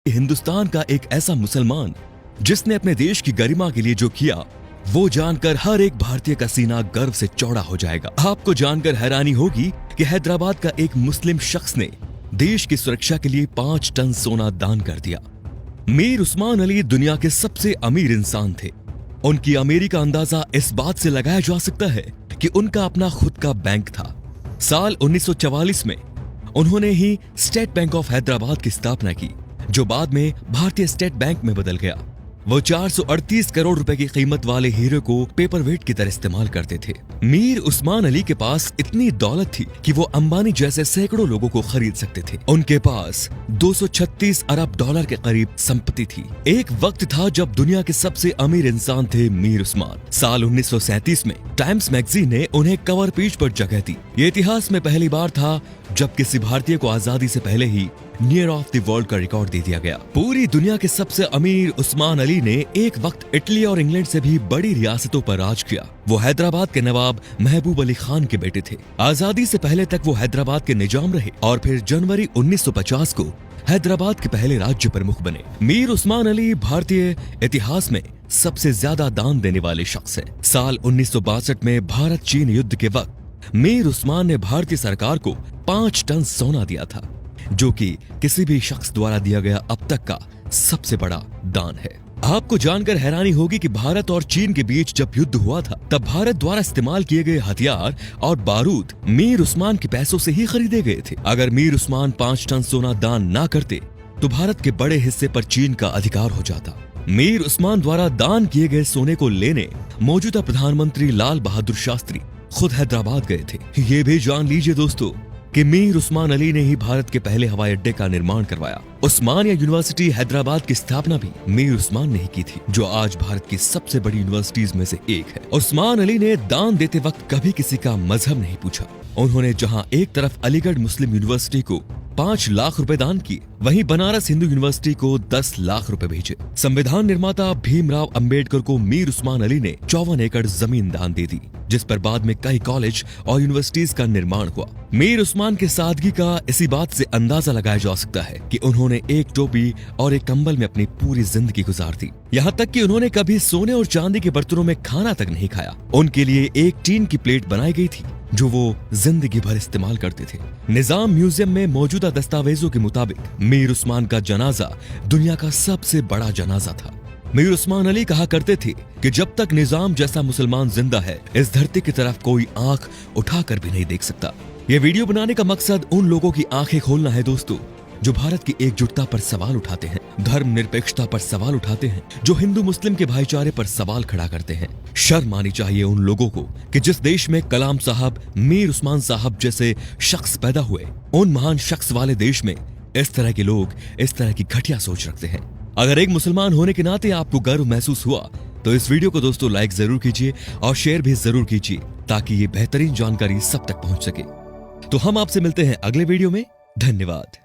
हिंदुस्तान का एक ऐसा मुसलमान जिसने अपने देश की गरिमा के लिए जो किया, वो जानकर हर एक भारतीय का सीना गर्व से चौड़ा हो जाएगा। आपको जानकर हैरानी होगी कि हैदराबाद का एक मुस्लिम शख्स ने देश की सुरक्षा के लिए 5 टन सोना दान कर दिया। मीर उस्मान अली दुनिया के सबसे अमीर इंसान थे। उनकी अमीरी का अंदाजा इस बात से लगाया जा सकता है कि उनका अपना खुद का बैंक था। साल 1944 में उन्होंने ही स्टेट बैंक ऑफ हैदराबाद की स्थापना की, जो बाद में भारतीय स्टेट बैंक में बदल गया। वो 438 करोड़ रुपए की कीमत वाले हीरे को पेपर वेट की तरह इस्तेमाल करते थे। मीर उस्मान अली के पास इतनी दौलत थी कि वो अंबानी जैसे सैकड़ों लोगों को खरीद सकते थे। उनके पास 236 अरब डॉलर के करीब संपत्ति थी। एक वक्त था जब दुनिया के सबसे अमीर इंसान थे मीर उस्मान। साल 1937 में टाइम्स मैगजीन ने उन्हें कवर पेज पर जगह दी। ये इतिहास में पहली बार था जब किसी भारतीय को आजादी से पहले ही नियर ऑफ द वर्ल्ड का रिकॉर्ड दे दिया गया। पूरी दुनिया के सबसे अमीर उस्मान अली ने एक वक्त इटली और इंग्लैंड से भी बड़ी रियासतों पर राज किया। वो हैदराबाद के नवाब महबूब अली खान के बेटे थे। आजादी से पहले तक वो हैदराबाद के निजाम रहे और फिर जनवरी 1950 को हैदराबाद के पहले राज्य प्रमुख बने। मीर उस्मान अली भारतीय इतिहास में सबसे ज्यादा दान देने वाले शख्स हैं। साल 1962 में भारत चीन युद्ध के वक्त मीर उस्मान ने भारतीय सरकार को 5 टन सोना दिया था, जो कि किसी भी शख्स द्वारा दिया गया अब तक का सबसे बड़ा दान है। आपको जानकर हैरानी होगी कि भारत और चीन के बीच जब युद्ध हुआ था, तब भारत द्वारा इस्तेमाल किए गए हथियार और बारूद मीर उस्मान के पैसों से ही खरीदे गए थे। अगर मीर उस्मान 5 टन सोना दान ना करते तो भारत के बड़े हिस्से पर चीन का अधिकार हो जाता। मीर उस्मान द्वारा दान किए गए सोने को लेने मौजूदा प्रधानमंत्री लाल बहादुर शास्त्री खुद हैदराबाद गए थे। ये भी जान लीजिए दोस्तों कि मीर उस्मान अली ने ही भारत के पहले हवाई अड्डे का निर्माण करवाया। उस्मानिया यूनिवर्सिटी हैदराबाद की स्थापना भी मीर उस्मान ने ही की थी, जो आज भारत की सबसे बड़ी यूनिवर्सिटीज में से एक है। उस्मान अली ने दान देते वक्त कभी किसी का मजहब नहीं पूछा। उन्होंने जहां एक तरफ अलीगढ़ मुस्लिम यूनिवर्सिटी को 5 लाख रुपए दान किए, वहीं बनारस हिंदू यूनिवर्सिटी को 10 लाख रुपए भेजे। संविधान निर्माता भीमराव अंबेडकर को मीर उस्मान अली ने 54 एकड़ जमीन दान दे दी, जिस पर बाद में कई कॉलेज और यूनिवर्सिटीज का निर्माण हुआ। मीर उस्मान के सादगी का इसी बात से अंदाजा लगाया जा सकता है कि उन्होंने एक टोपी और एक कंबल में अपनी पूरी जिंदगी गुजार दी। यहाँ तक कि उन्होंने कभी सोने और चांदी के बर्तनों में खाना तक नहीं खाया। उनके लिए एक टीन की प्लेट बनाई गई थी, जो वो जिंदगी भर इस्तेमाल करते थे। निजाम म्यूजियम में मौजूदा दस्तावेजों के मुताबिक मीर उस्मान का जनाजा दुनिया का सबसे बड़ा जनाजा था। मीर उस्मान अली कहा करते थे कि जब तक निजाम जैसा मुसलमान जिंदा है, इस धरती की तरफ कोई आंख उठाकर भी नहीं देख सकता। ये वीडियो बनाने का मकसद उन लोगों की आंखें खोलना है दोस्तों, जो भारत की एकजुटता पर सवाल उठाते हैं, धर्म निरपेक्षता पर सवाल उठाते हैं, जो हिंदू मुस्लिम के भाईचारे पर सवाल खड़ा करते हैं। शर्म आनी चाहिए उन लोगों को कि जिस देश में कलाम साहब, मीर उस्मान साहब जैसे शख्स पैदा हुए, उन महान शख्स वाले देश में इस तरह के लोग इस तरह की घटिया सोच रखते हैं। अगर एक मुसलमान होने के नाते आपको गर्व महसूस हुआ तो इस वीडियो को दोस्तों लाइक जरूर कीजिए और शेयर भी जरूर कीजिए, ताकि ये बेहतरीन जानकारी सब तक पहुंच सके। तो हम आपसे मिलते हैं अगले वीडियो में। धन्यवाद।